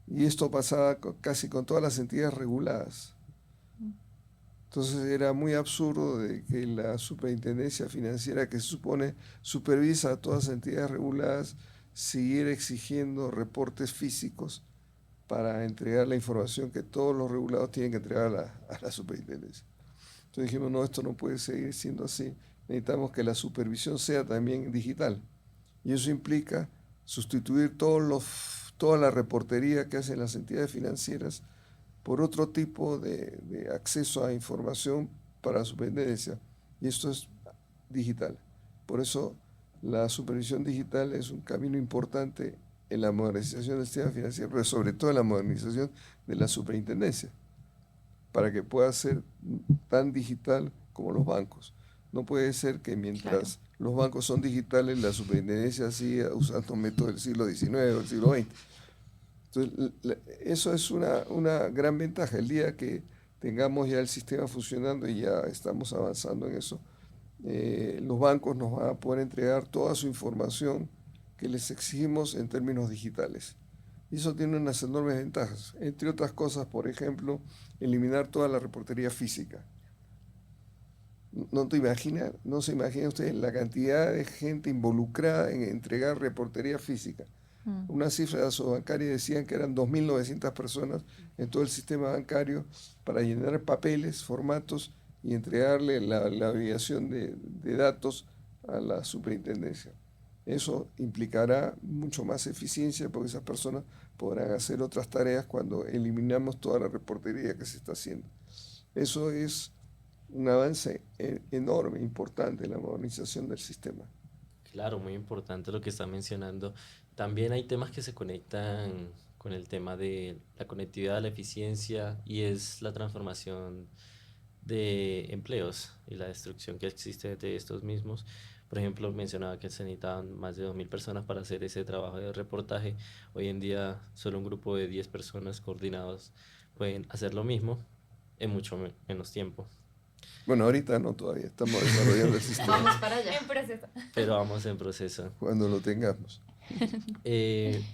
Y esto pasaba casi con todas las entidades reguladas. Entonces era muy absurdo de que la Superintendencia Financiera, que se supone supervisa a todas las entidades reguladas, siguiera exigiendo reportes físicos para entregar la información que todos los regulados tienen que entregar a la Superintendencia. Entonces dijimos, no, esto no puede seguir siendo así. Necesitamos que la supervisión sea también digital. Y eso implica sustituir toda la reportería que hacen las entidades financieras por otro tipo de acceso a información para la superintendencia. Y esto es digital. Por eso la supervisión digital es un camino importante en la modernización del sistema financiero, pero sobre todo en la modernización de la superintendencia, para que pueda ser tan digital como los bancos. No puede ser que mientras los bancos son digitales, la superintendencia siga usando métodos del siglo XIX o del siglo XX. Entonces, eso es una gran ventaja. El día que tengamos ya el sistema funcionando, y ya estamos avanzando en eso, los bancos nos van a poder entregar toda su información que les exigimos en términos digitales. Y eso tiene unas enormes ventajas. Entre otras cosas, por ejemplo, eliminar toda la reportería física. No se imagina usted la cantidad de gente involucrada en entregar reportería física. Una cifra de Asobancaria decían que eran 2.900 personas en todo el sistema bancario para llenar papeles, formatos y entregarle la obligación de datos a la superintendencia. Eso implicará mucho más eficiencia, porque esas personas podrán hacer otras tareas cuando eliminamos toda la reportería que se está haciendo. Eso es un avance enorme, importante en la modernización del sistema. Claro, muy importante lo que está mencionando. También hay temas que se conectan con el tema de la conectividad, la eficiencia, y es la transformación de empleos y la destrucción que existe de estos mismos. Por ejemplo, mencionaba que se necesitaban más de 2.000 personas para hacer ese trabajo de reportaje. Hoy en día solo un grupo de 10 personas coordinados pueden hacer lo mismo en mucho menos tiempo. Bueno, ahorita no, todavía estamos desarrollando el sistema. Vamos para allá. En proceso. Pero vamos en proceso. Cuando lo tengamos.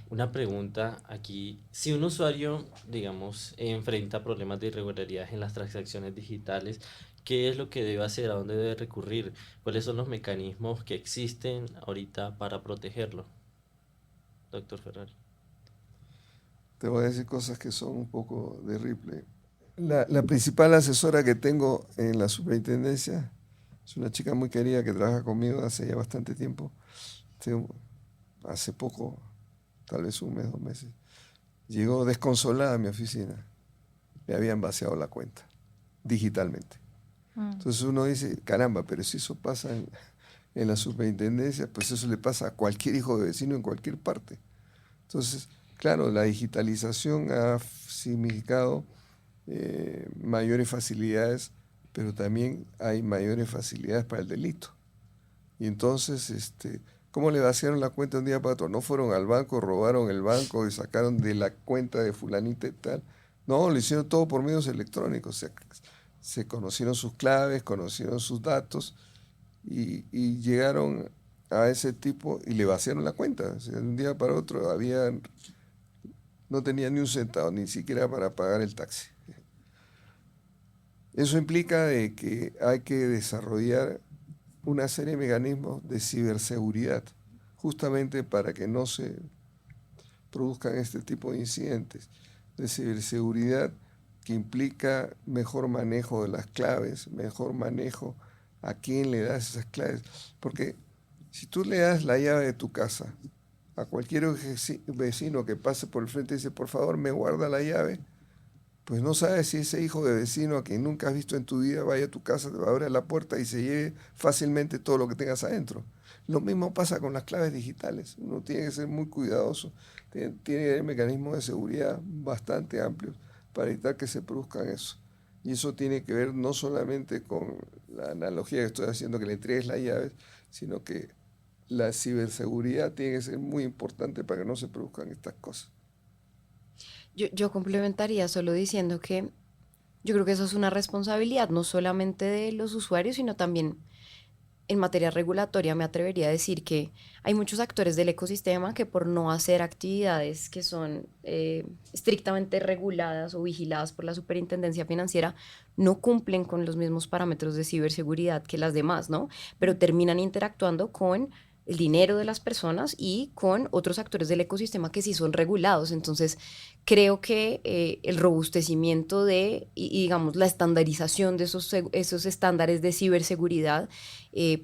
Una pregunta aquí. Si un usuario, digamos, enfrenta problemas de irregularidades en las transacciones digitales, ¿qué es lo que debe hacer? ¿A dónde debe recurrir? ¿Cuáles son los mecanismos que existen ahorita para protegerlo? Doctor Ferrari. Te voy a decir cosas que son un poco de Ripley. La principal asesora que tengo en la superintendencia es una chica muy querida que trabaja conmigo hace ya bastante tiempo. Hace poco, tal vez un mes, 2 meses, llegó desconsolada a mi oficina. Le habían vaciado la cuenta, digitalmente. Entonces uno dice, caramba, pero si eso pasa en la superintendencia, pues eso le pasa a cualquier hijo de vecino en cualquier parte. Entonces, claro, la digitalización ha significado mayores facilidades, pero también hay mayores facilidades para el delito. Y entonces, ¿cómo le vaciaron la cuenta un día para otro? No fueron al banco, robaron el banco y sacaron de la cuenta de fulanita y tal. No, lo hicieron todo por medios electrónicos. Se conocieron sus claves, conocieron sus datos y llegaron a ese tipo y le vaciaron la cuenta. O sea, de un día para otro no tenía ni un centavo, ni siquiera para pagar el taxi. Eso implica de que hay que desarrollar una serie de mecanismos de ciberseguridad, justamente para que no se produzcan este tipo de incidentes. De ciberseguridad que implica mejor manejo de las claves, mejor manejo a quién le das esas claves. Porque si tú le das la llave de tu casa a cualquier vecino que pase por el frente y dice, por favor, me guarda la llave, pues no sabes si ese hijo de vecino a quien nunca has visto en tu vida vaya a tu casa, te abre la puerta y se lleve fácilmente todo lo que tengas adentro. Lo mismo pasa con las claves digitales. Uno tiene que ser muy cuidadoso. Tiene que haber mecanismos de seguridad bastante amplios para evitar que se produzcan eso. Y eso tiene que ver no solamente con la analogía que estoy haciendo, que le entregues las llaves, sino que la ciberseguridad tiene que ser muy importante para que no se produzcan estas cosas. Yo complementaría solo diciendo que yo creo que eso es una responsabilidad no solamente de los usuarios, sino también en materia regulatoria. Me atrevería a decir que hay muchos actores del ecosistema que por no hacer actividades que son estrictamente reguladas o vigiladas por la Superintendencia Financiera no cumplen con los mismos parámetros de ciberseguridad que las demás, ¿no? Pero terminan interactuando con el dinero de las personas y con otros actores del ecosistema que sí son regulados. Entonces, creo que el robustecimiento y digamos, la estandarización de esos estándares de ciberseguridad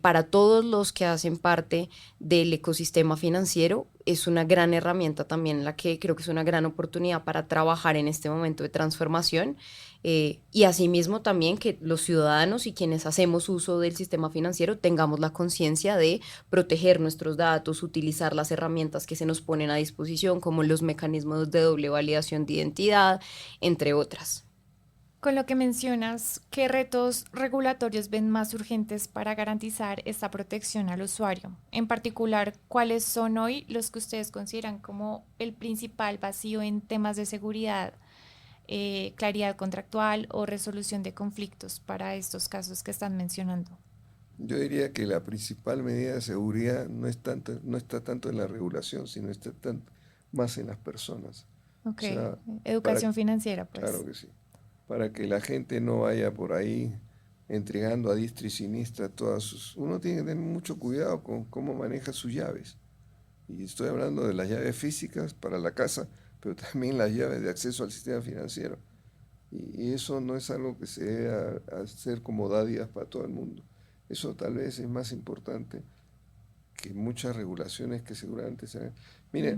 para todos los que hacen parte del ecosistema financiero es una gran herramienta también, la que creo que es una gran oportunidad para trabajar en este momento de transformación. Y asimismo también que los ciudadanos y quienes hacemos uso del sistema financiero tengamos la conciencia de proteger nuestros datos, utilizar las herramientas que se nos ponen a disposición, como los mecanismos de doble validación de identidad, entre otras. Con lo que mencionas, ¿qué retos regulatorios ven más urgentes para garantizar esta protección al usuario? En particular, ¿cuáles son hoy los que ustedes consideran como el principal vacío en temas de seguridad claridad contractual o resolución de conflictos para estos casos que están mencionando? Yo diría que la principal medida de seguridad no está tanto en la regulación, sino está más en las personas. Ok, O sea, educación financiera, pues. claro que sí. Para que la gente no vaya por ahí entregando a diestra y siniestra todas sus... Uno tiene que tener mucho cuidado con cómo maneja sus llaves. Y estoy hablando de las llaves físicas para la casa, pero también las llaves de acceso al sistema financiero. Y eso no es algo que se debe hacer como dádivas para todo el mundo. Eso tal vez es más importante que muchas regulaciones que seguramente se hagan. Mire,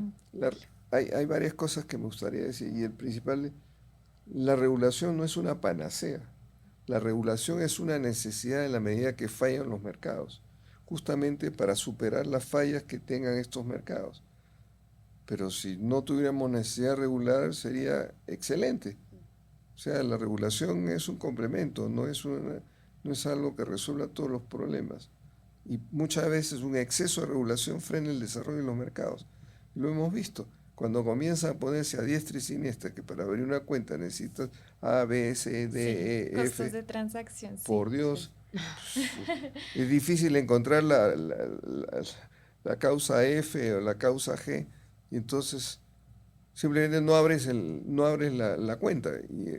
hay varias cosas que me gustaría decir, y el principal, la regulación no es una panacea. La regulación es una necesidad en la medida que fallan los mercados, justamente para superar las fallas que tengan estos mercados. Pero si no tuviéramos necesidad de regular, sería excelente. O sea, la regulación es un complemento, no es algo que resuelva todos los problemas. Y muchas veces un exceso de regulación frena el desarrollo de los mercados. Lo hemos visto. Cuando comienzan a ponerse a diestra y siniestra, que para abrir una cuenta necesitas A, B, C, D, E, F. Costos de transacción. Por Dios. Es difícil encontrar la causa F o la causa G. Y entonces simplemente no abres la cuenta.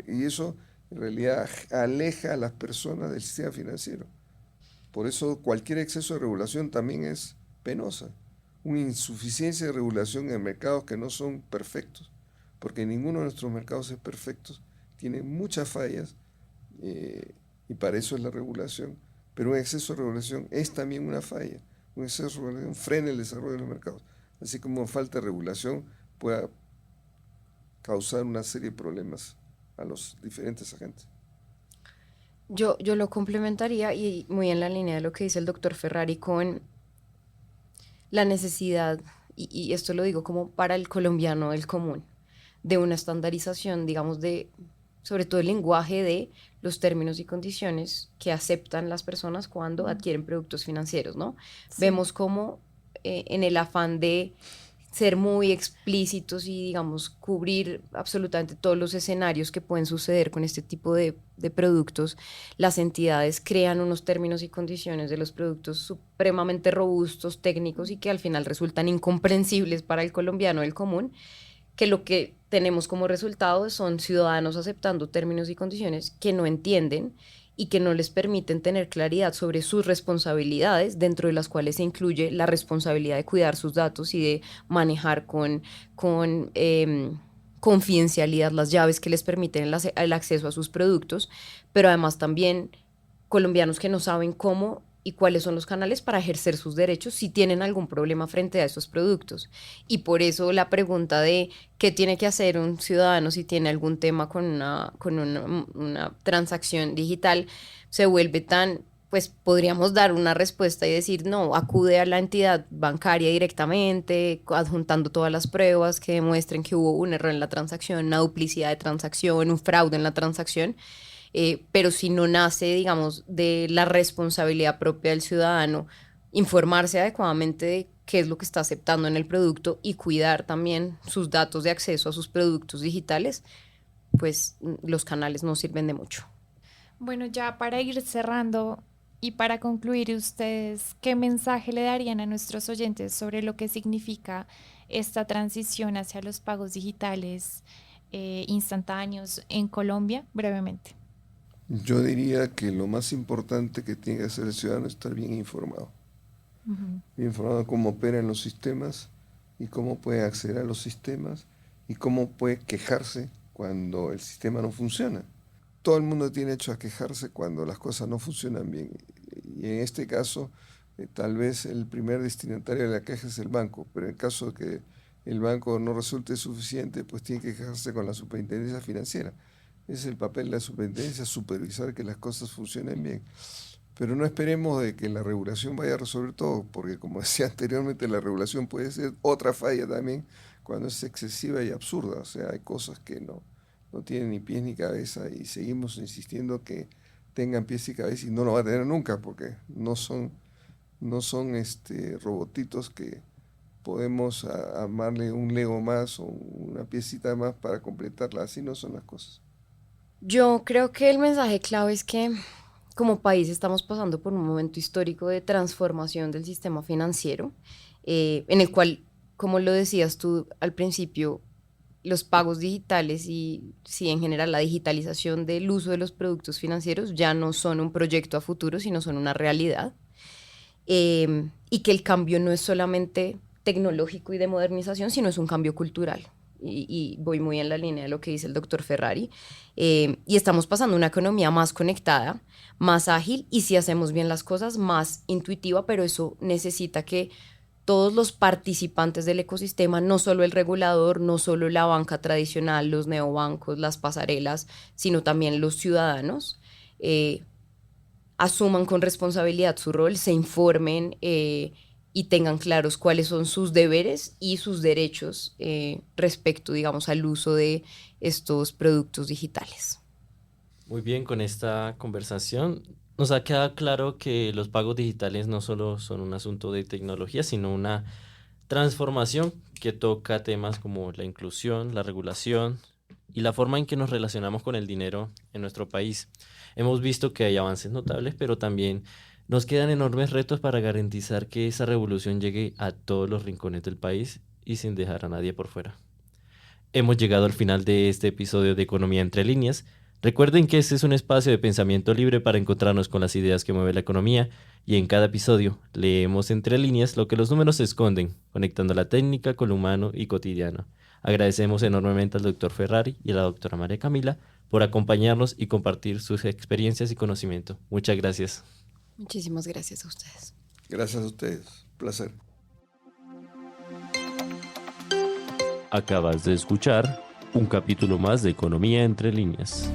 Y eso en realidad aleja a las personas del sistema financiero. Por eso cualquier exceso de regulación también es penosa. Una insuficiencia de regulación en mercados que no son perfectos, porque ninguno de nuestros mercados es perfecto, tiene muchas fallas, y para eso es la regulación. Pero un exceso de regulación es también una falla. Un exceso de regulación frena el desarrollo de los mercados. Así como falta de regulación pueda causar una serie de problemas a los diferentes agentes. Yo lo complementaría y muy en la línea de lo que dice el doctor Ferrari con la necesidad, y esto lo digo como para el colombiano del común, de una estandarización, digamos, sobre todo el lenguaje de los términos y condiciones que aceptan las personas cuando adquieren productos financieros, ¿no? Sí. Vemos cómo en el afán de ser muy explícitos y, digamos, cubrir absolutamente todos los escenarios que pueden suceder con este tipo de productos, las entidades crean unos términos y condiciones de los productos supremamente robustos, técnicos y que al final resultan incomprensibles para el colombiano del común, que lo que tenemos como resultado son ciudadanos aceptando términos y condiciones que no entienden y que no les permiten tener claridad sobre sus responsabilidades, dentro de las cuales se incluye la responsabilidad de cuidar sus datos y de manejar con confidencialidad las llaves que les permiten el acceso a sus productos, pero además también colombianos que no saben cómo y cuáles son los canales para ejercer sus derechos si tienen algún problema frente a estos productos. Y por eso la pregunta de qué tiene que hacer un ciudadano si tiene algún tema con una transacción digital se vuelve tan, pues podríamos dar una respuesta y decir, no, acude a la entidad bancaria directamente, adjuntando todas las pruebas que demuestren que hubo un error en la transacción, una duplicidad de transacción, un fraude en la transacción. Pero si no nace, digamos, de la responsabilidad propia del ciudadano, informarse adecuadamente de qué es lo que está aceptando en el producto y cuidar también sus datos de acceso a sus productos digitales, pues los canales no sirven de mucho. Bueno, ya para ir cerrando y para concluir, ustedes, ¿qué mensaje le darían a nuestros oyentes sobre lo que significa esta transición hacia los pagos digitales instantáneos en Colombia? Brevemente. Yo diría que lo más importante que tiene que hacer el ciudadano es estar bien informado. Bien informado de cómo operan los sistemas y cómo puede acceder a los sistemas y cómo puede quejarse cuando el sistema no funciona. Todo el mundo tiene derecho a quejarse cuando las cosas no funcionan bien. Y en este caso, tal vez el primer destinatario de la queja es el banco, pero en caso de que el banco no resulte suficiente, pues tiene que quejarse con la superintendencia financiera. Es el papel de la superintendencia supervisar que las cosas funcionen bien. Pero no esperemos de que la regulación vaya a resolver todo, porque como decía anteriormente, la regulación puede ser otra falla también cuando es excesiva y absurda. O sea, hay cosas que no tienen ni pies ni cabeza y seguimos insistiendo que tengan pies y cabeza y no lo va a tener nunca, porque no son robotitos que podemos armarle un Lego más o una piecita más para completarla. Así no son las cosas. Yo creo que el mensaje clave es que como país estamos pasando por un momento histórico de transformación del sistema financiero, en el cual, como lo decías tú al principio, los pagos digitales y sí, en general la digitalización del uso de los productos financieros ya no son un proyecto a futuro, sino son una realidad. Y que el cambio no es solamente tecnológico y de modernización, sino es un cambio cultural. Y voy muy en la línea de lo que dice el doctor Ferrari. Y estamos pasando a una economía más conectada, más ágil y, si hacemos bien las cosas, más intuitiva, pero eso necesita que todos los participantes del ecosistema, no solo el regulador, no solo la banca tradicional, los neobancos, las pasarelas, sino también los ciudadanos, asuman con responsabilidad su rol, se informen y tengan claros cuáles son sus deberes y sus derechos respecto, digamos, al uso de estos productos digitales. Muy bien, con esta conversación nos ha quedado claro que los pagos digitales no solo son un asunto de tecnología, sino una transformación que toca temas como la inclusión, la regulación y la forma en que nos relacionamos con el dinero en nuestro país. Hemos visto que hay avances notables, pero también nos quedan enormes retos para garantizar que esa revolución llegue a todos los rincones del país y sin dejar a nadie por fuera. Hemos llegado al final de este episodio de Economía entre líneas. Recuerden que este es un espacio de pensamiento libre para encontrarnos con las ideas que mueven la economía, y en cada episodio leemos entre líneas lo que los números esconden, conectando la técnica con lo humano y cotidiano. Agradecemos enormemente al doctor Ferrari y a la doctora María Camila por acompañarnos y compartir sus experiencias y conocimiento. Muchas gracias. Muchísimas gracias a ustedes. Gracias a ustedes. Placer. Acabas de escuchar un capítulo más de Economía entre líneas.